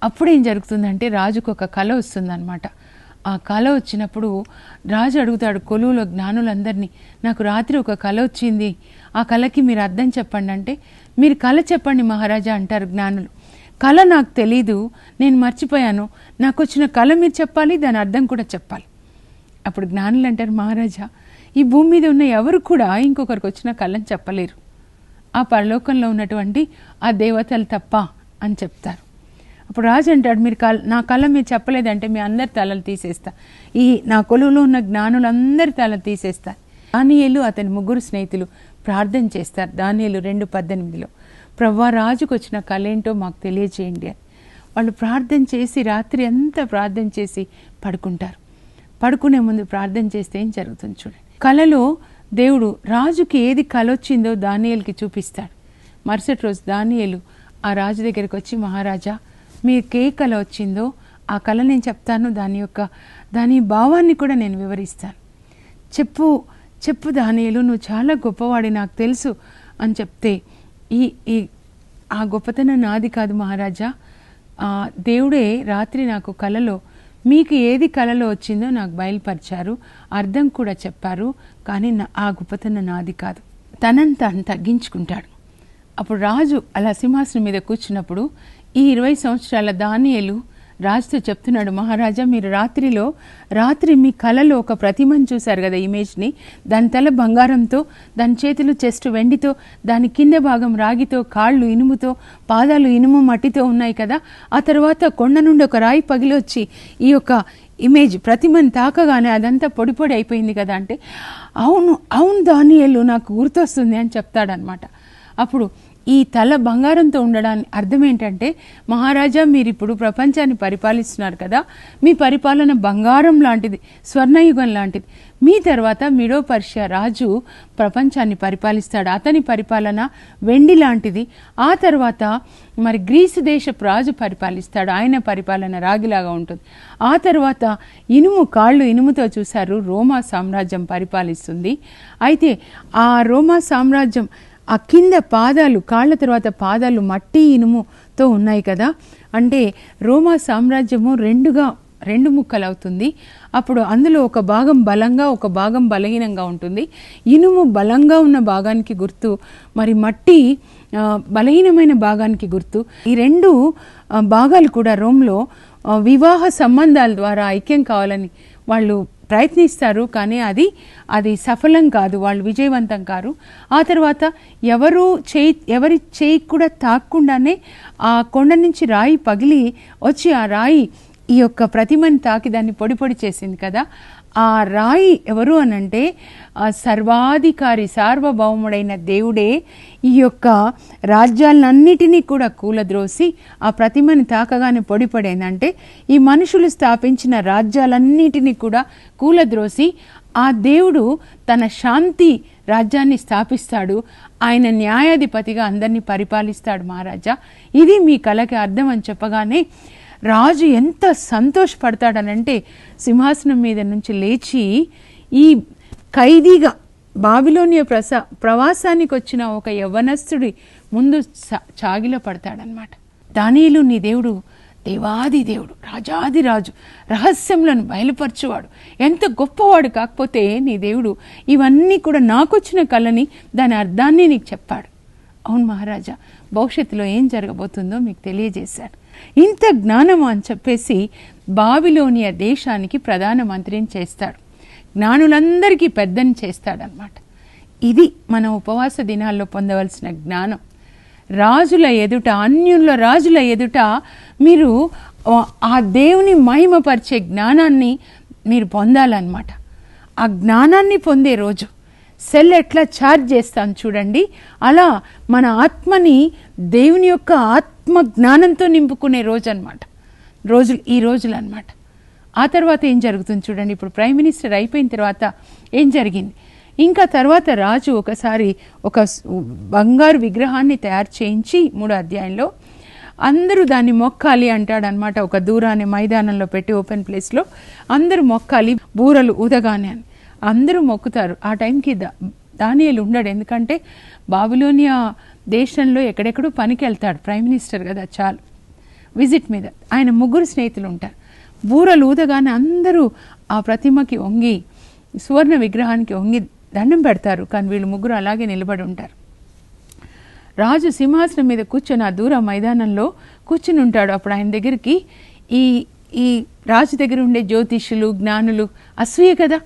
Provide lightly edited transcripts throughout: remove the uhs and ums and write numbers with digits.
అప్పుడేం జరుగుతుందంటే రాజుకు ఒక కళ వస్తుందన్నమాట. ఆ కళ వచ్చినప్పుడు రాజు అడుగుతాడు కొలువులో జ్ఞానులందరినీ, నాకు రాత్రి ఒక కళ వచ్చింది, ఆ కళకి మీరు అర్థం చెప్పండి అంటే, మీరు కళ చెప్పండి మహారాజా అంటారు జ్ఞానులు. కళ నాకు తెలీదు, నేను మర్చిపోయాను, నాకు వచ్చిన కళ మీరు చెప్పాలి, దాని అర్థం కూడా చెప్పాలి. అప్పుడు జ్ఞానులు అంటారు, మహారాజా ఈ భూమి మీద ఉన్న ఎవరు కూడా ఇంకొకరికి వచ్చిన కళని చెప్పలేరు, ఆ పరలోకంలో ఉన్నటువంటి ఆ దేవతలు తప్ప అని చెప్తారు. అప్పుడు రాజు అంటాడు, మీరు నా కళ మీరు చెప్పలేదంటే మీ అందరి తలలు తీసేస్తా, ఈ నా కొలువులో ఉన్న జ్ఞానులందరి తలలు తీసేస్తా. దానియేలు అతని 3 స్నేహితులు ప్రార్థన చేస్తారు. దానియేలు 2:18లో, ప్రభువా రాజుకు వచ్చిన కళ ఏంటో మాకు తెలియజేయండి అని వాళ్ళు ప్రార్థన చేసి రాత్రి అంతా ప్రార్థన చేసి పడుకుంటారు. పడుకునే ముందు ప్రార్థన చేస్తే ఏం జరుగుతుంది చూడండి. కళలో దేవుడు రాజుకి ఏది కళ వచ్చిందో దానియేలుకి చూపిస్తాడు. మరుసటి రోజు దానియేలు ఆ రాజు దగ్గరికి వచ్చి, మహారాజా మీకు ఏ కళ వచ్చిందో ఆ కళ నేను చెప్తాను, దాని భావాన్ని కూడా నేను వివరిస్తాను, చెప్పు దానియేలు, నువ్వు చాలా గొప్పవాడి నాకు తెలుసు అని చెప్తే, ఆ గొప్పతనం నాది కాదు మహారాజా, దేవుడే రాత్రి నాకు కళలో మీకు ఏది కళలో వచ్చిందో నాకు బయలుపరిచారు, అర్థం కూడా చెప్పారు, కానీ ఆ గొప్పతనం నాది కాదు. తనంత తగ్గించుకుంటాడు. అప్పుడు రాజు అలా సింహాసనం మీద కూర్చున్నప్పుడు ఈ 20 సంవత్సరాల దానియేలు రాజుతో చెప్తున్నాడు, మహారాజా మీరు రాత్రి మీ కళలో ఒక ప్రతిమను చూశారు కదా, ఇమేజ్ని, దాని తల బంగారంతో, దాని చేతులు చెస్ట్ వెండితో, దాని కింద భాగం రాగితో, కాళ్ళు ఇనుముతో, పాదాలు ఇనుము మట్టితో ఉన్నాయి కదా, ఆ తర్వాత కొండ నుండి ఒక రాయి పగిలి వచ్చి ఈ యొక్క ఇమేజ్ ప్రతిమను తాకగానే అదంతా పొడి పొడి అయిపోయింది కదా అంటే, అవును దానియేలు నాకు గుర్తొస్తుంది అని చెప్తాడనమాట. అప్పుడు ఈ తల బంగారంతో ఉండడానికి అర్థం ఏంటంటే, మహారాజా మీరు ఇప్పుడు ప్రపంచాన్ని పరిపాలిస్తున్నారు కదా, మీ పరిపాలన బంగారం లాంటిది, స్వర్ణయుగం లాంటిది. మీ తర్వాత మీడో పర్షియా రాజు ప్రపంచాన్ని పరిపాలిస్తాడు, అతని పరిపాలన వెండి లాంటిది. ఆ తర్వాత మరి గ్రీసు దేశపు రాజు పరిపాలిస్తాడు, ఆయన పరిపాలన రాగిలాగా ఉంటుంది. ఆ తర్వాత కాళ్ళు ఇనుముతో చూశారు, రోమా సామ్రాజ్యం పరిపాలిస్తుంది. అయితే ఆ రోమా సామ్రాజ్యం ఆ కింద పాదాలు, కాళ్ళ తర్వాత పాదాలు మట్టి ఇనుముతో ఉన్నాయి కదా, అంటే రోమా సామ్రాజ్యము రెండు ముక్కలు అవుతుంది. అప్పుడు అందులో ఒక భాగం బలంగా, ఒక భాగం బలహీనంగా ఉంటుంది. ఇనుము బలంగా ఉన్న భాగానికి గుర్తు, మరి మట్టి బలహీనమైన భాగానికి గుర్తు. ఈ 2 భాగాలు కూడా రోమ్లో వివాహ సంబంధాల ద్వారా ఐక్యం కావాలని వాళ్ళు ప్రయత్నిస్తారు, కానీ అది సఫలం కాదు, వాళ్ళు విజయవంతం కారు. ఆ తర్వాత ఎవరి చేయి కూడా తాక్కుండానే ఆ కొండ నుంచి రాయి పగిలి వచ్చి ఆ రాయి ఈ యొక్క ప్రతిమని తాకి దాన్ని పొడి పొడి చేసింది కదా. ఆ రాయి ఎవరు అనంటే సర్వాధికారి సార్వభౌముడైన దేవుడే ఈ యొక్క రాజ్యాలన్నిటినీ కూడా కూలద్రోసి ఆ ప్రతిమని తాకగానే పొడి పడైందంటే, ఈ మనుషులు స్థాపించిన రాజ్యాలన్నిటినీ కూడా కూలద్రోసి ఆ దేవుడు తన శాంతి రాజ్యాన్ని స్థాపిస్తాడు, ఆయన న్యాయాధిపతిగా అందరినీ పరిపాలిస్తాడు మహారాజా, ఇది మీ కళకి అర్థం అని చెప్పగానే రాజు ఎంత సంతోషపడతాడనంటే, సింహాసనం మీద నుంచి లేచి ఈ ఖైదీగా బాబిలోనియా ప్రవాసానికి వచ్చిన ఒక యవ్వనస్తుడి ముందు చాగిల పడతాడనమాట. దానియేలు నీ దేవుడు దేవాది దేవుడు, రాజాది రాజు, రహస్యములను బయలుపరచువాడు, ఎంత గొప్పవాడు, కాకపోతే నీ దేవుడు ఇవన్నీ కూడా నాకొచ్చిన కళని, దాని అర్థాన్ని నీకు చెప్పాడు. అవును మహారాజా, భవిష్యత్తులో ఏం జరగబోతుందో మీకు తెలియజేశాడు. ఇంత జ్ఞానము అని చెప్పేసి బాబిలోనియా దేశానికి ప్రధానమంత్రిని చేస్తాడు, జ్ఞానులందరికీ పెద్దని చేస్తాడనమాట. ఇది మన ఉపవాస దినాల్లో పొందవలసిన జ్ఞానం. రాజుల ఎదుట, అన్యుల రాజుల ఎదుట మీరు ఆ దేవుని మహిమపరిచే జ్ఞానాన్ని మీరు పొందాలన్నమాట. ఆ జ్ఞానాన్ని పొందే రోజు సెల్ ఎట్లా ఛార్జ్ చేస్తాం చూడండి, అలా మన ఆత్మని దేవుని యొక్క ఆత్మ జ్ఞానంతో నింపుకునే రోజు అనమాట, ఈ రోజులు అనమాట. ఆ తర్వాత ఏం జరుగుతుంది చూడండి. ఇప్పుడు ప్రైమ్ మినిస్టర్ అయిపోయిన తర్వాత ఏం జరిగింది, ఇంకా తర్వాత రాజు ఒకసారి ఒక బంగారు విగ్రహాన్ని తయారు చేయించి 3వ అధ్యాయంలో అందరూ దాన్ని మొక్కాలి అంటాడనమాట. ఒక దూరాన్ని మైదానంలో పెట్టి ఓపెన్ ప్లేస్లో అందరూ మొక్కాలి, బూరలు ఊదగానే అని అందరూ మొక్కుతారు. ఆ టైంకి దానియేలు ఉండడు, ఎందుకంటే బాబిలోనియా దేశంలో ఎక్కడెక్కడో పనికి వెళ్తాడు, ప్రైమ్ మినిస్టర్ కదా చాలు. విజిట్ మీద. ఆయన ముగ్గురు స్నేహితులు ఉంటారు. బూరలు ఊదగానే అందరూ ఆ ప్రతిమకి వంగి, సువర్ణ విగ్రహానికి వంగి దండం పెడతారు. కానీ వీళ్ళు ముగ్గురు అలాగే నిలబడి ఉంటారు. రాజు సింహాసనం మీద కూర్చొని ఆ దూర మైదానంలో కూర్చుని ఉంటాడు. అప్పుడు ఆయన దగ్గరికి ఈ రాజు దగ్గర ఉండే జ్యోతిష్యులు, జ్ఞానులు అసూయ కదా,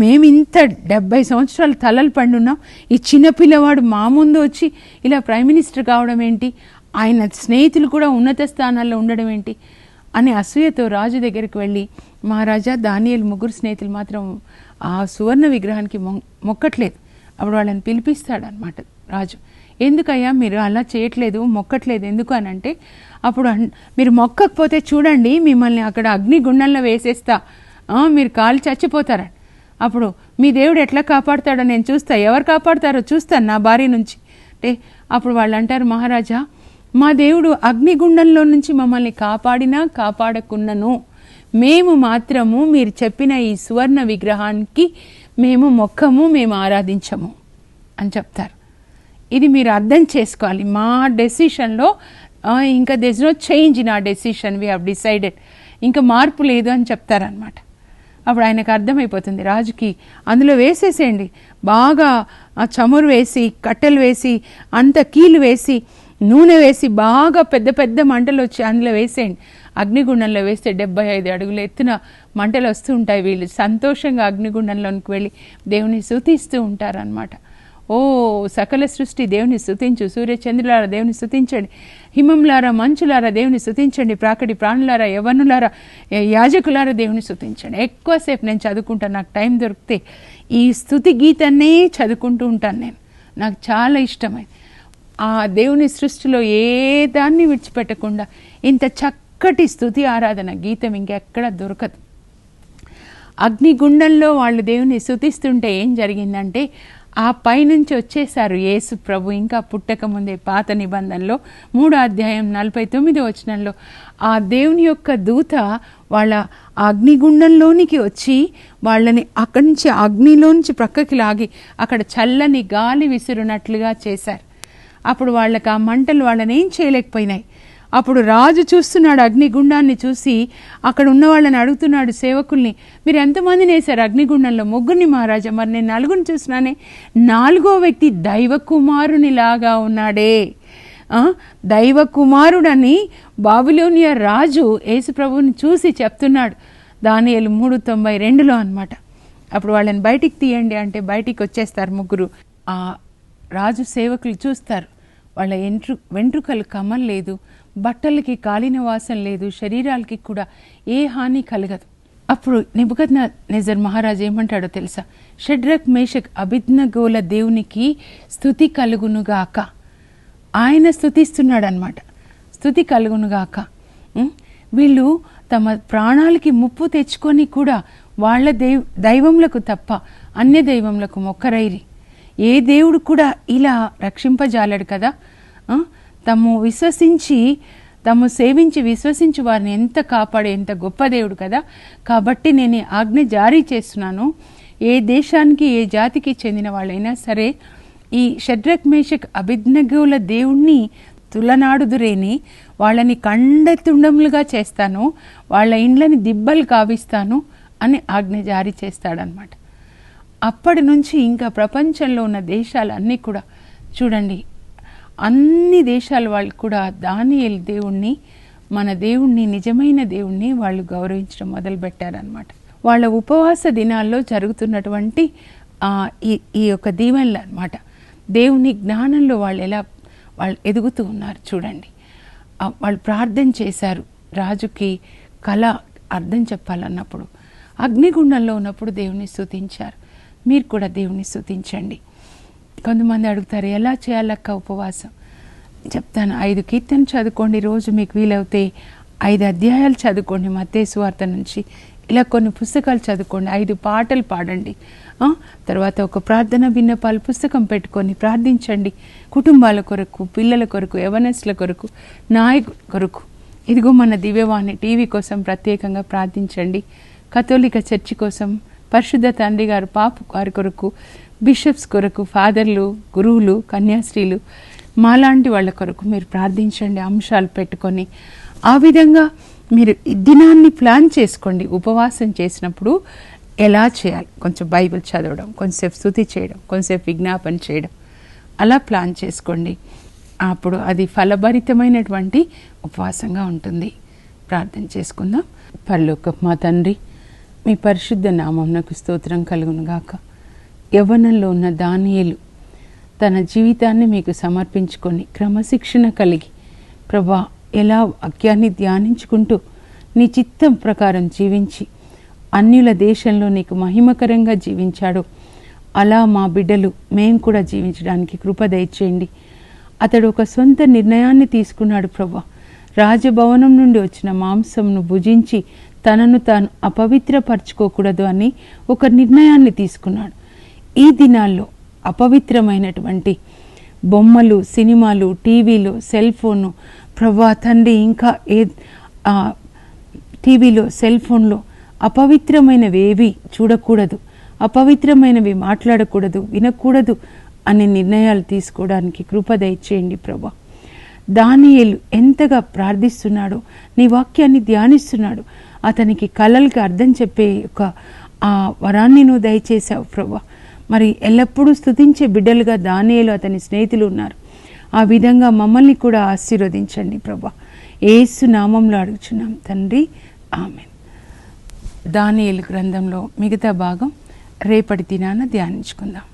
మేము ఇంత 70 సంవత్సరాలు తలలు పండున్నాం, ఈ చిన్నపిల్లవాడు మా ముందు వచ్చి ఇలా ప్రైమ్ మినిస్టర్ కావడం ఏంటి, ఆయన స్నేహితులు కూడా ఉన్నత స్థానాల్లో ఉండడం ఏంటి అని అసూయతో రాజు దగ్గరికి వెళ్ళి, మహారాజా దానియేలు ముగ్గురు స్నేహితులు మాత్రం ఆ సువర్ణ విగ్రహానికి మొక్కట్లేదు. అప్పుడు వాళ్ళని పిలిపిస్తాడనమాట రాజు. ఎందుకయ్యా మీరు అలా చేయట్లేదు, మొక్కట్లేదు ఎందుకు అని అంటే, అప్పుడు మీరు మొక్కకపోతే చూడండి మిమ్మల్ని అక్కడ అగ్నిగుండంలో వేసేస్తా, మీరు కాలు చచ్చిపోతారని. అప్పుడు మీ దేవుడు ఎట్లా కాపాడుతాడో నేను చూస్తా, ఎవరు కాపాడుతారో చూస్తాను నా భార్య నుంచి అంటే, అప్పుడు వాళ్ళు అంటారు, మహారాజా మా దేవుడు అగ్నిగుండంలో నుంచి మమ్మల్ని కాపాడినా కాపాడకున్నను మేము మాత్రము మీరు చెప్పిన ఈ సువర్ణ విగ్రహానికి మేము మొక్కము, మేము ఆరాధించము అని చెప్తారు. ఇది మీరు అర్థం చేసుకోవాలి. మా డెసిషన్లో ఇంకా there is no change in ఆ డెసిషన్, వీ హ్యావ్ డిసైడెడ్, ఇంకా మార్పు లేదు అని చెప్తారనమాట. అప్పుడు ఆయనకు అర్థమైపోతుంది రాజుకి, అందులో వేసేసేయండి, బాగా చమురు వేసి, కట్టెలు వేసి, అంత కీలు వేసి, నూనె వేసి, బాగా పెద్ద పెద్ద మంటలు వచ్చి అందులో వేసేయండి. అగ్నిగుండంలో వేస్తే 75 అడుగుల ఎత్తున మంటలు వస్తూ ఉంటాయి. వీళ్ళు సంతోషంగా అగ్నిగుండంలోనికి వెళ్ళి దేవుని స్తుతిస్తూ ఉంటారనమాట. ఓ సకల సృష్టి దేవుని స్తుతించు, సూర్యచంద్రులారా దేవుని స్తుతించండి, హిమంలారా మంచులారా దేవుని స్తుతించండి, ప్రాకటి ప్రాణులారా యవ్వనులారా యాజకులారా దేవుని స్తుతించండి. ఎక్కువసేపు నేను చదువుకుంటాను, నాకు టైం దొరికితే ఈ స్తుతి గీతాన్నే చదువుకుంటూ ఉంటాను నేను, నాకు చాలా ఇష్టమైంది. ఆ దేవుని సృష్టిలో ఏ దాన్ని విడిచిపెట్టకుండా ఇంత చక్కటి స్తుతి ఆరాధన గీతం ఇంకెక్కడ దొరకదు. అగ్నిగుండంలో వాళ్ళు దేవుని స్తుతిస్తుంటే ఏం జరిగిందంటే, ఆ పైనుంచి వచ్చేసారు యేసు ప్రభు. ఇంకా పుట్టక ముందే పాత నిబంధనలో 3వ అధ్యాయం 49వ వచనంలో ఆ దేవుని యొక్క దూత వాళ్ళ అగ్నిగుండంలోనికి వచ్చి వాళ్ళని అక్కడి నుంచి అగ్నిలోంచి ప్రక్కకి లాగి అక్కడ చల్లని గాలి విసురునట్లుగా చేశారు. అప్పుడు వాళ్ళకి ఆ మంటలు వాళ్ళని ఏం చేయలేకపోయినాయి. అప్పుడు రాజు చూస్తున్నాడు అగ్నిగుండాన్ని చూసి, అక్కడ ఉన్న వాళ్ళని అడుగుతున్నాడు సేవకుల్ని, మీరు ఎంతమందిని వేశారు అగ్నిగుండంలో? 3 మహారాజా. మరి నేను 4 చూసినానే, 4వ వ్యక్తి దైవ కుమారునిలాగా ఉన్నాడే. దైవ కుమారుడని బాబిలోనియా రాజు యేసు ప్రభువుని చూసి చెప్తున్నాడు. దానియేలు 3:92 అనమాట. అప్పుడు వాళ్ళని బయటికి తీయండి అంటే బయటికి వచ్చేస్తారు 3. ఆ రాజు సేవకులు చూస్తారు, వాళ్ళ వెంట్రుకలు కమల్లేదు, బట్టలకి కాలిన వాసన లేదు, శరీరాలకి కూడా ఏ హాని కలగదు. అప్పుడు నెబుకద్నెజర్ మహారాజు ఏమంటాడో తెలుసా? షడ్రక్ మేషక్ అబేద్నెగోల దేవునికి స్తుతి కలుగునుగాక. ఆయన స్తుతిస్తున్నాడు అనమాట, స్తుతి కలుగునుగాక. వీళ్ళు తమ ప్రాణాలకి ముప్పు తెచ్చుకొని కూడా వాళ్ళ దైవములకు తప్ప అన్య దైవములకు మొక్కరైరి. ఏ దేవుడు కూడా ఇలా రక్షింపజాలడు కదా. తాము సేవించి విశ్వసించి వారిని ఎంత కాపాడే ఎంత గొప్ప దేవుడు కదా. కాబట్టి నేను ఆజ్ఞ జారీ చేస్తున్నాను, ఏ దేశానికి ఏ జాతికి చెందిన వాళ్ళైనా సరే ఈ షడ్రక్ మేషక్ అబేద్నెగోల దేవుణ్ణి తులనాడుదురేని వాళ్ళని కండతుండములుగా చేస్తాను, వాళ్ళ ఇండ్లని దిబ్బలు కావిస్తాను అని ఆజ్ఞ జారీ చేస్తాడనమాట. అప్పటి నుంచి ఇంకా ప్రపంచంలో ఉన్న దేశాలన్నీ కూడా చూడండి, అన్ని దేశాల వాళ్ళు కూడా దానియేలు దేవుణ్ణి, మన దేవుణ్ణి, నిజమైన దేవుణ్ణి వాళ్ళు గౌరవించడం మొదలుపెట్టారనమాట. వాళ్ళ ఉపవాస దినాల్లో జరుగుతున్నటువంటి ఈ యొక్క దీవెనలు అనమాట. దేవుని జ్ఞానంలో వాళ్ళు ఎదుగుతూ ఉన్నారు చూడండి. వాళ్ళు ప్రార్థన చేశారు రాజుకి కళ అర్థం చెప్పాలన్నప్పుడు. అగ్నిగుండంలో ఉన్నప్పుడు దేవుని స్తుతించారు. మీరు కూడా దేవుని స్తుతించండి. కొంతమంది అడుగుతారు, ఎలా చేయాలక్క ఉపవాసం? చెప్తాను. 5 కీర్తనలు చదువుకోండి, రోజు మీకు వీలవుతే 5 అధ్యాయాలు చదువుకోండి మత్తయి సువార్త నుంచి, ఇలా కొన్ని పుస్తకాలు చదువుకోండి, 5 పాటలు పాడండి, తర్వాత ఒక ప్రార్థన విన్నపాలు పుస్తకం పెట్టుకొని ప్రార్థించండి. కుటుంబాల కొరకు, పిల్లల కొరకు, యవనస్తుల కొరకు, నాయకుల కొరకు. ఇదిగో మన దివ్యవాణి టీవీ కోసం ప్రత్యేకంగా ప్రార్థించండి. కథోలిక చర్చి కోసం, పరిశుద్ధ తండ్రి గారు పాప వారి కొరకు, బిషప్స్ కొరకు, ఫాదర్లు, గురువులు, కన్యాస్త్రీలు, మాలాంటి వాళ్ళ కొరకు మీరు ప్రార్థించండి అంశాలు పెట్టుకొని. ఆ విధంగా మీరు ఈ దినాన్ని ప్లాన్ చేసుకోండి. ఉపవాసం చేసినప్పుడు ఎలా చేయాలి, కొంచెం బైబిల్ చదవడం, కొంచెంసేపు స్తుతి చేయడం, కొంచెంసేపు విజ్ఞాపన చేయడం, అలా ప్లాన్ చేసుకోండి. అప్పుడు అది ఫలభరితమైనటువంటి ఉపవాసంగా ఉంటుంది. ప్రార్థన చేసుకుందాం. పరలోకపు మా తండ్రి, మీ పరిశుద్ధ నామమునకు స్తోత్రం కలుగునుగాక. యవ్వనంలో ఉన్న దానియేలు తన జీవితాన్ని మీకు సమర్పించుకొని క్రమశిక్షణ కలిగి ప్రభా ఎలా వాక్యాన్ని ధ్యానించుకుంటూ నీ చిత్తం ప్రకారం జీవించి అన్యుల దేశంలో నీకు మహిమకరంగా జీవించాడు. అలా మా బిడ్డలు మేము కూడా జీవించడానికి కృప దయచేయండి. అతడు ఒక సొంత నిర్ణయాన్ని తీసుకున్నాడు ప్రభా. రాజభవనం నుండి వచ్చిన మాంసంను భుజించి తనను తాను అపవిత్రపరచుకోకూడదు అని ఒక నిర్ణయాన్ని తీసుకున్నాడు. ఈ దినాల్లో అపవిత్రమైనటువంటి బొమ్మలు, సినిమాలు, టీవీలో, సెల్ ఫోను ప్రభా తండ్రి, ఇంకా టీవీలో, సెల్ ఫోన్లో అపవిత్రమైనవి ఏవి చూడకూడదు, అపవిత్రమైనవి మాట్లాడకూడదు, వినకూడదు అనే నిర్ణయాలు తీసుకోవడానికి కృప దయచేయండి ప్రభా. దానియేలు ఎంతగా ప్రార్థిస్తున్నాడో, నీ వాక్యాన్ని ధ్యానిస్తున్నాడు, అతనికి కలలకి అర్థం చెప్పే ఒక ఆ వరాన్ని నువ్వు దయచేసావు ప్రభా. మరి ఎల్లప్పుడూ స్తుతించే బిడ్డలుగా దానియేలు అతని స్నేహితులు ఉన్నారు. ఆ విధంగా మమ్మల్ని కూడా ఆశీర్వదించండి ప్రభా. యేసు నామంలో అడుగుచున్నాం తండ్రి, ఆమేన్. దానియేలు గ్రంథంలో మిగతా భాగం రేపటి దినాన ధ్యానించుకుందాం.